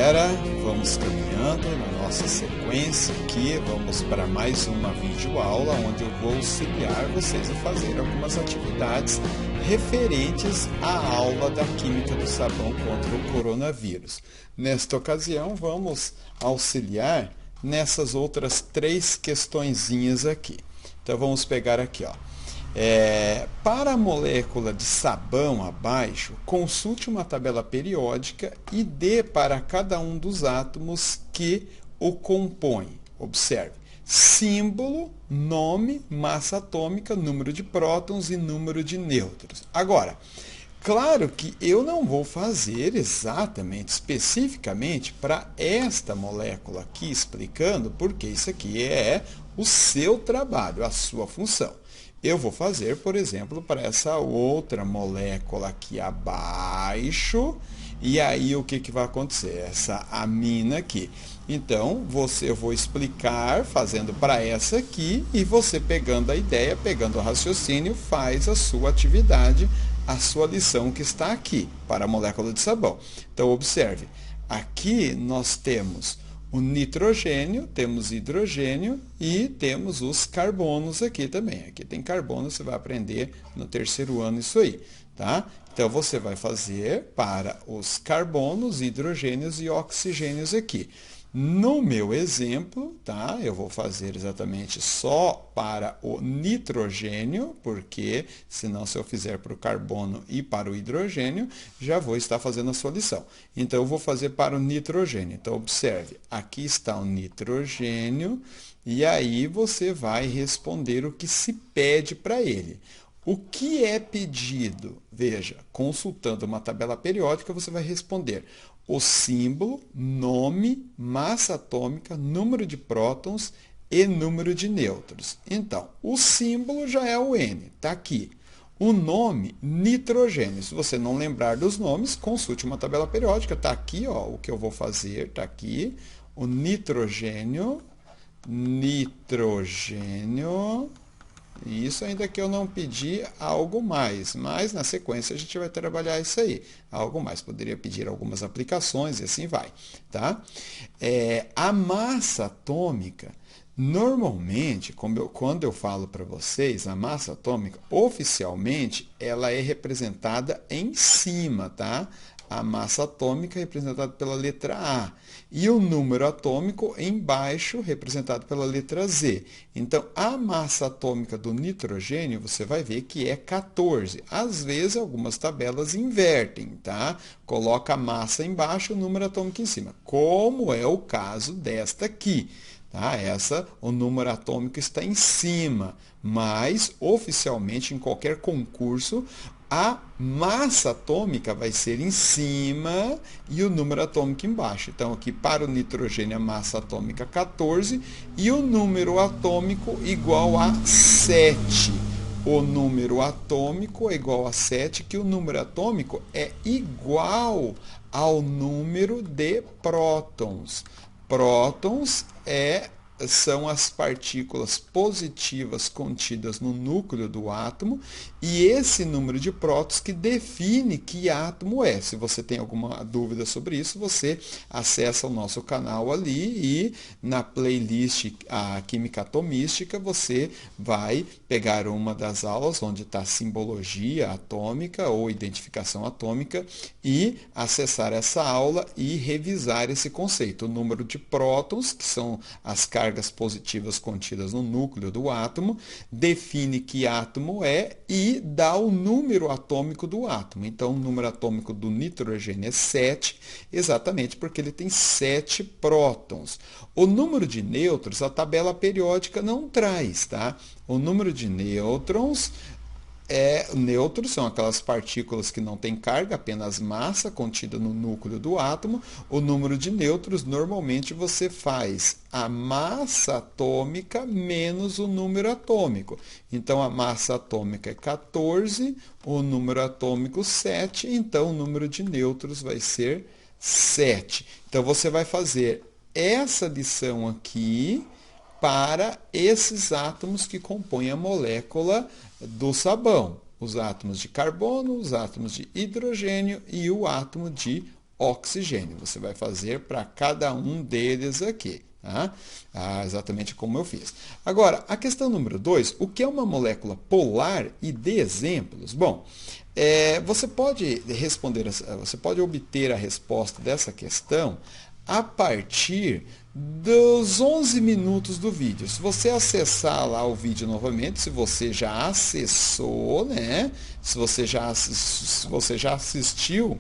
galera, vamos caminhando na nossa sequência aqui, vamos para mais uma videoaula onde eu vou auxiliar vocês a fazer algumas atividades referentes à aula da Química do Sabão contra o coronavírus. Nesta ocasião, vamos auxiliar nessas outras três questõezinhas aqui. Então, vamos pegar aqui, ó. Para a molécula de sabão abaixo, consulte uma tabela periódica e dê para cada um dos átomos que o compõem. Observe: símbolo, nome, massa atômica, número de prótons e número de nêutrons. Agora, claro que eu não vou fazer exatamente, especificamente para esta molécula aqui, explicando, porque isso aqui é o seu trabalho, a sua função. Eu vou fazer, por exemplo, para essa outra molécula aqui abaixo, e aí o que vai acontecer? Essa amina aqui. Então, eu vou explicar fazendo para essa aqui, e você pegando a ideia, pegando o raciocínio, faz a sua atividade, a sua lição que está aqui, para a molécula de sabão. Então, observe, aqui nós temos o nitrogênio, temos hidrogênio e temos os carbonos aqui também. Aqui tem carbono, você vai aprender no terceiro ano isso aí, tá? Então, você vai fazer para os carbonos, hidrogênios e oxigênios aqui. No meu exemplo, tá? Eu vou fazer exatamente só para o nitrogênio, porque senão se eu fizer para o carbono e para o hidrogênio, já vou estar fazendo a sua lição. Então, eu vou fazer para o nitrogênio. Então, observe, aqui está o nitrogênio, e aí você vai responder o que se pede para ele. O que é pedido? Veja, consultando uma tabela periódica, você vai responder o símbolo, nome, massa atômica, número de prótons e número de nêutrons. Então, o símbolo já é o N, está aqui. O nome, nitrogênio. Se você não lembrar dos nomes, consulte uma tabela periódica. Está aqui, ó, o que eu vou fazer, está aqui. O nitrogênio, isso ainda que eu não pedi algo mais, mas na sequência a gente vai trabalhar isso aí. Algo mais, poderia pedir algumas aplicações e assim vai, tá? A massa atômica, normalmente, quando eu falo para vocês, a massa atômica, oficialmente, ela é representada em cima, tá? A massa atômica é representada pela letra A. E o número atômico embaixo, representado pela letra Z. Então, a massa atômica do nitrogênio, você vai ver que é 14. Às vezes, algumas tabelas invertem, tá? Coloca a massa embaixo e o número atômico em cima. Como é o caso desta aqui. Tá? O número atômico está em cima, mas oficialmente em qualquer concurso a massa atômica vai ser em cima e o número atômico embaixo. Então, aqui para o nitrogênio a massa atômica 14 e o número atômico igual a 7. O número atômico é igual a 7, que o número atômico é igual ao número de prótons. Prótons são as partículas positivas contidas no núcleo do átomo, e esse número de prótons que define que átomo é. Se você tem alguma dúvida sobre isso, você acessa o nosso canal ali e na playlist a Química Atomística você vai pegar uma das aulas onde está simbologia atômica ou identificação atômica e acessar essa aula e revisar esse conceito. O número de prótons, que são as cargas positivas contidas no núcleo do átomo, define que átomo é e dá o número atômico do átomo. Então, o número atômico do nitrogênio é 7, exatamente porque ele tem 7 prótons. O número de nêutrons, a tabela periódica não traz, tá? O número de nêutrons nêutrons são aquelas partículas que não têm carga, apenas massa contida no núcleo do átomo. O número de nêutrons, normalmente você faz a massa atômica menos o número atômico. Então, a massa atômica é 14, o número atômico 7, então o número de nêutrons vai ser 7. Então, você vai fazer essa lição aqui para esses átomos que compõem a molécula do sabão. Os átomos de carbono, os átomos de hidrogênio e o átomo de oxigênio. Você vai fazer para cada um deles aqui. Tá? Exatamente como eu fiz. Agora, a questão número 2, o que é uma molécula polar e dê exemplos? Bom, você pode você pode obter a resposta dessa questão a partir dos 11 minutos do vídeo. Se você acessar lá o vídeo novamente, se você já acessou, né? Se você já assistiu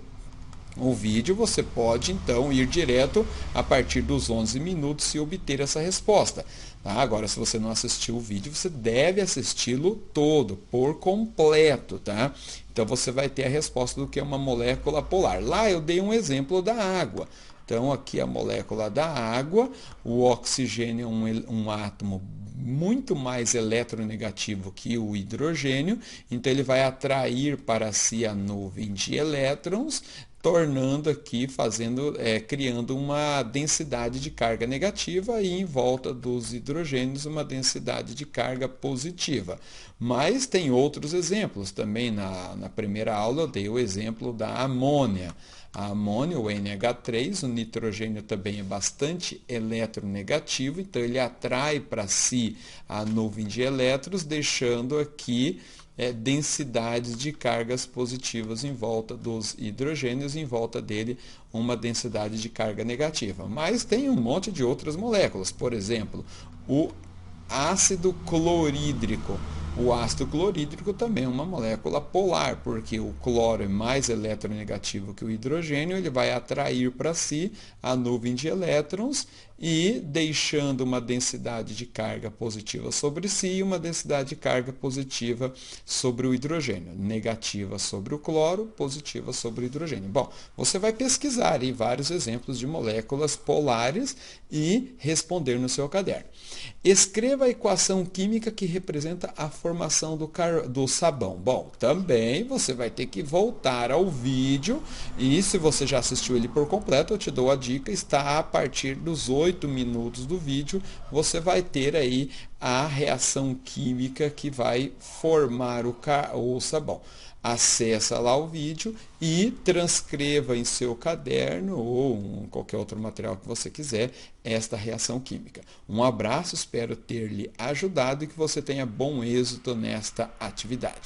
o vídeo, você pode então ir direto a partir dos 11 minutos e obter essa resposta. Tá? Agora, se você não assistiu o vídeo, você deve assisti-lo todo, por completo. Tá? Então, você vai ter a resposta do que é uma molécula polar. Lá eu dei um exemplo da água. Então, aqui a molécula da água, o oxigênio é um átomo muito mais eletronegativo que o hidrogênio, então ele vai atrair para si a nuvem de elétrons, tornando aqui, criando uma densidade de carga negativa e em volta dos hidrogênios uma densidade de carga positiva. Mas tem outros exemplos também. Na primeira aula eu dei o exemplo da amônia. A amônia, o NH3, o nitrogênio também é bastante eletronegativo, então ele atrai para si a nuvem de elétrons, deixando aqui densidades de cargas positivas em volta dos hidrogênios, em volta dele uma densidade de carga negativa. Mas tem um monte de outras moléculas, por exemplo, o ácido clorídrico. O ácido clorídrico também é uma molécula polar, porque o cloro é mais eletronegativo que o hidrogênio, ele vai atrair para si a nuvem de elétrons e deixando uma densidade de carga positiva sobre si e uma densidade de carga positiva sobre o hidrogênio. Negativa sobre o cloro, positiva sobre o hidrogênio. Bom, você vai pesquisar aí vários exemplos de moléculas polares e responder no seu caderno. Escreva a equação química que representa a formação do sabão. Bom, também você vai ter que voltar ao vídeo e se você já assistiu ele por completo, eu te dou a dica, está a partir dos 8 minutos do vídeo, você vai ter aí a reação química que vai formar o sabão. Acessa lá o vídeo e transcreva em seu caderno ou em qualquer outro material que você quiser esta reação química. Um abraço, espero ter lhe ajudado e que você tenha bom êxito nesta atividade.